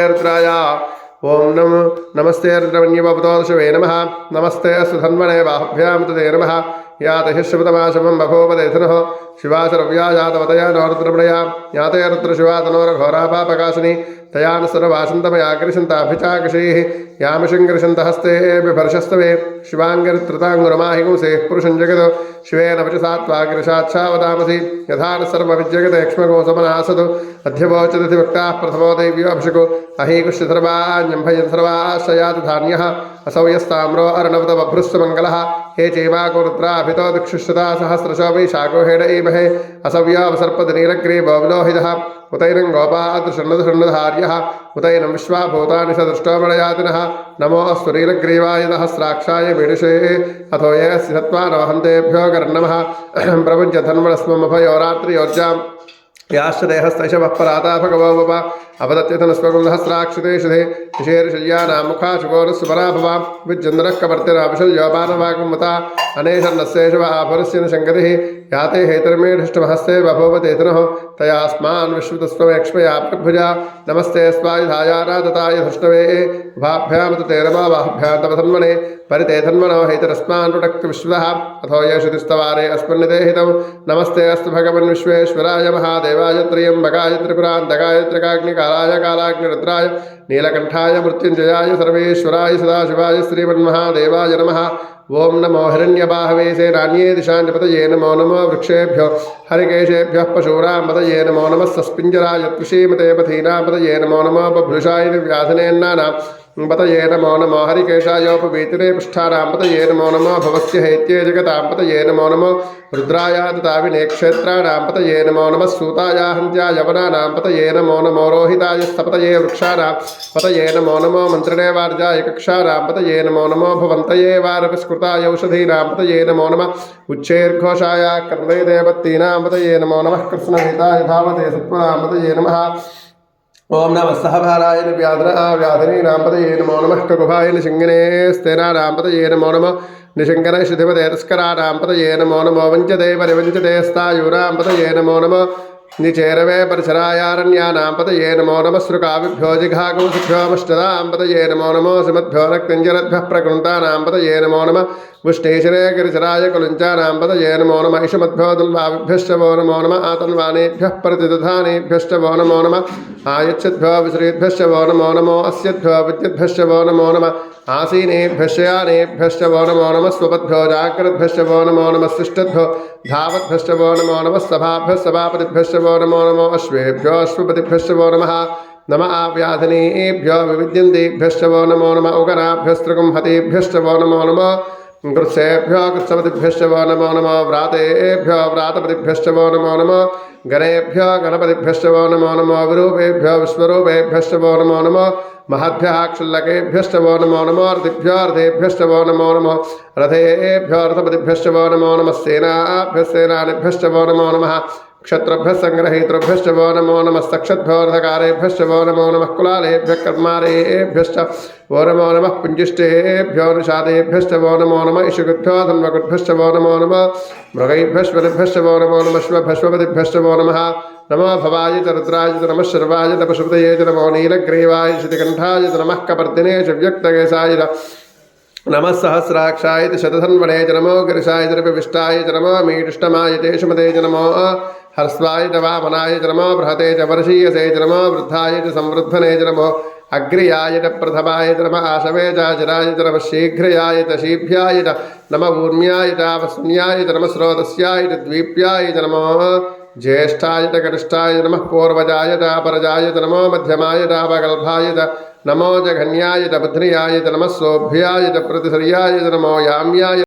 रुद्राय ओं नमस्ते रुद्रमन्यवपतोषवे नमः नमस्ते सुधन्वने बाहुभ्यां तदे नमः याते शिवतमाशवं बभोपदेथनः शिवाशरव्याजातवतया नोरुद्रमणया याते रुद्रशिवातनोरघोरापापकाशिनी तया न सर्वासन्तमया कृशन्ताभिचाकषैः यामशङ्कर्षन्तहस्ते बिभर्षस्तवे शिवाङ्गरित्रताङ्गुरमाहिगुंसेः पुरुषं जगत् शिवेन वचसा त्वागिरशाच्छावदामसि यथा न सर्वविद्यगतेक्ष्मगोसमनासतु अध्यवोचदति वक्ताः प्रथमो दैव्योऽभिषको अहीकुश्य सर्वाण्यम्भयन् सर्वाश्रयात् धान्यः असौ यस्ताम्रो अर्णवतबभ्रुस्समङ्गलः हे चैवाको रुद्राभितो दिक्षुश्रुता सहस्रशो वै शाको हेड ईमहे असव्यावसर्पदनीलग्रीवो विलोहितः उतैरङ्गोपादृषण्णधार्यः उतैनं विश्वाभूतानि सदृष्टो मणयातिनः नमो स्तुरीलग्रीवाय सहस्राक्षाय मीडिषे अथो ये सत्त्वा नवहन्तेभ्यो कर्णमः प्रभुज्य धन्वनस्ममभयो रात्रियोर्जाम् याश्चदेहस्तैषवः पराता भगवो वप अपदत्यथनस्वगुं सहस्राक्षिते शुधे विशेर्शल्यानां मुखाशुगोरस्वपराभवा विज्जन्द्रः कवर्तिराविशल्योपानवागुमता अनेशन्नस्येषव आभरस्य न शङ्कतिः याते हेतर्मेढष्टमहस्ते बभूवतेतनः तयास्मान् विश्वतस्त्वमेक्ष्मया प्रभुजा नमस्ते स्वायुधायाराधताय धृष्टवे उभाभ्यां तु तेरमा बाहुभ्यां तव धन्वने परिते धन्वनो हेतरस्मान् रुडक्तु विश्वतः अथो ये श्रुतिस्तवारे अस्मन्निते हितं नमस्ते अस्तु भगवन् विश्वेश्वराय महादेवाय त्र्यम्बकाय त्रिपुरान्तकाय त्रिकाग्निकालाय कालाग्निरुद्राय नीलकण्ठाय मृत्युञ्जयाय सर्वेश्वराय सदाशिवाय श्रीमन्महादेवाय नमः ओं नमो हिरण्यबाहवे सेनान्ये दिशान्यपतये नमो नमो वृक्षेभ्यो हरिकेशेभ्यः पशूनां पतये नमो नमः सस्पिञ्जराय त्रिषीमते पथीनां पतये नमो नमो बभ्रुषाय व्याधनेन्नानां पतये नमो नमो हरिकेशायोपवीतिरे पृष्ठानां पतये नमो नमो भवस्य हैत्ये जगतां पतये नमो नमो रुद्राय दताविने क्षेत्राणां पतये नमो नमः सूताय हन्त्याय वनानां पतये नमो नमो रोहिताय स्थपतये वृक्षाणां पतये नमो नमो मन्त्रिणे वार्जाय कक्षाणां पतये नमो नमो भवन्तये वारपस्कृताय औषधीनां पतये नमो नमः उच्चैर्घोषाय कर्णे देवत्तीनां पतये नमो नमः कृष्णहिताय धावते सत्त्वनां पतये नमः ओं नमः सहभाराय व्याधिनीनां पतये नमो नमः ककुभाय निशिङ्गिने स्तेनानां पतये नमो नमः निशिङ्गने श्रुतिपते तस्कराणां पतये नमो नमो वञ्चते परिवञ्चते स्तायूरां पतये नमो नमः निचेरवे परिसरायारण्यानां पतये नमो नमः सृकाविभ्यो जिघागुंसिभ्योमष्टदां पतये नमो नमो सिमद्भ्यो नक्तिञ्जरद्भ्यः प्रकृन्तानां पतये नमो नमः विष्णेश्वरे गिरिचराय कुलुञ्चानां पतये नमो नमः इषमद्भ्यो दुल्वाविभ्यश्च वो नमो नमः आतन्वानेभ्यः प्रतिदधानेभ्यश्च वो नमो नमः आयच्छद्भ्यो विश्रेद्भ्यश्च वो नमो नमो अस्यद्भ्यो विद्युद्भ्यश्च वो नमो नमः आसीनेभ्यश्च यानेभ्यश्च वो नमो नमः स्वपद्भ्यो जाग्रद्भ्यश्च वो नमो नमः शिष्टद्भ्यो धावद्भ्यश्च वो नमो नमः सभाभ्यः सभापतिभ्यश्च वो नमो नमो अश्वेभ्यो अश्वपतिभ्यश्च वो नमः नमः व्याधिनीभ्यो विविद्यन्तेभ्यश्च वो नमो नमः उगराभ्यस्त्रिगुंहतेभ्यश्च वो नमो नमः कृत्सेभ्यो कृत्सपतिभ्यश्च वो नमो नमः व्रातेभ्यो व्रातपतिभ्यश्च वो नमो नमः गणेभ्यो गणपतिभ्यश्च वो नमो नमः विरूपेभ्यो विश्वरूपेभ्यश्च वो नमो नमः महद्भ्यः क्षुल्लकेभ्यश्च वो नमो नमः रथिभ्यो रथेभ्यश्च वो नमो नमः रथेभ्यो रथपतिभ्यश्च वो नमो नमः सेनाभ्यः सेनानिभ्यश्च वो नमो नमः क्षत्रभ्यः संग्रहीतृभ्यश्च वो नमो नमः सक्षद्भ्यो रथकारेभ्यश्च वो नमो नमः कुलालेभ्यः कर्मारेभ्यश्च वो नमो नमः पुञ्जिष्टेभ्यो निषादेभ्यश्च वो नमो नमः इषुगुभ्यो धन्वगुभ्यश्च वो नमो नमः मृगैभ्यश्वभ्यश्च वो नमो नमः श्वभ्यश्वपतिभ्यश्च वो नमः नमो भवाय च रुद्राय च नमः शर्वाय च पशुपतये च नमो नीलग्रीवाय श्रुतिकण्ठाय च नमः कपर्दिने च व्यक्तकेशाय च नमः सहस्राक्षाय च शतधन्वने च नमो गिरिशाय च विष्टाय च नमो मीडिष्टमाय च शुमते च नमो हर्स्वाय च वामनाय च नमो बृहते च वर्षीयसे च नमो वृद्धाय च संवृद्धने च नमो अग्र्याय च प्रथमाय च नमः आशवे च अजराय च नमः शीघ्रयाय च शीभ्याय च नमः ऊर्म्याय च वस्न्याय च नमः स्रोतस्याय च द्वीप्याय च नमो ज्येष्ठाय च कनिष्ठाय च नमः पूर्वजाय च अपरजाय च नमो मध्यमाय च अपगल्भाय च नमो जघन्याय च बुध्नियाय च नमः सोभ्याय च प्रतिसर्याय च नमो याम्याय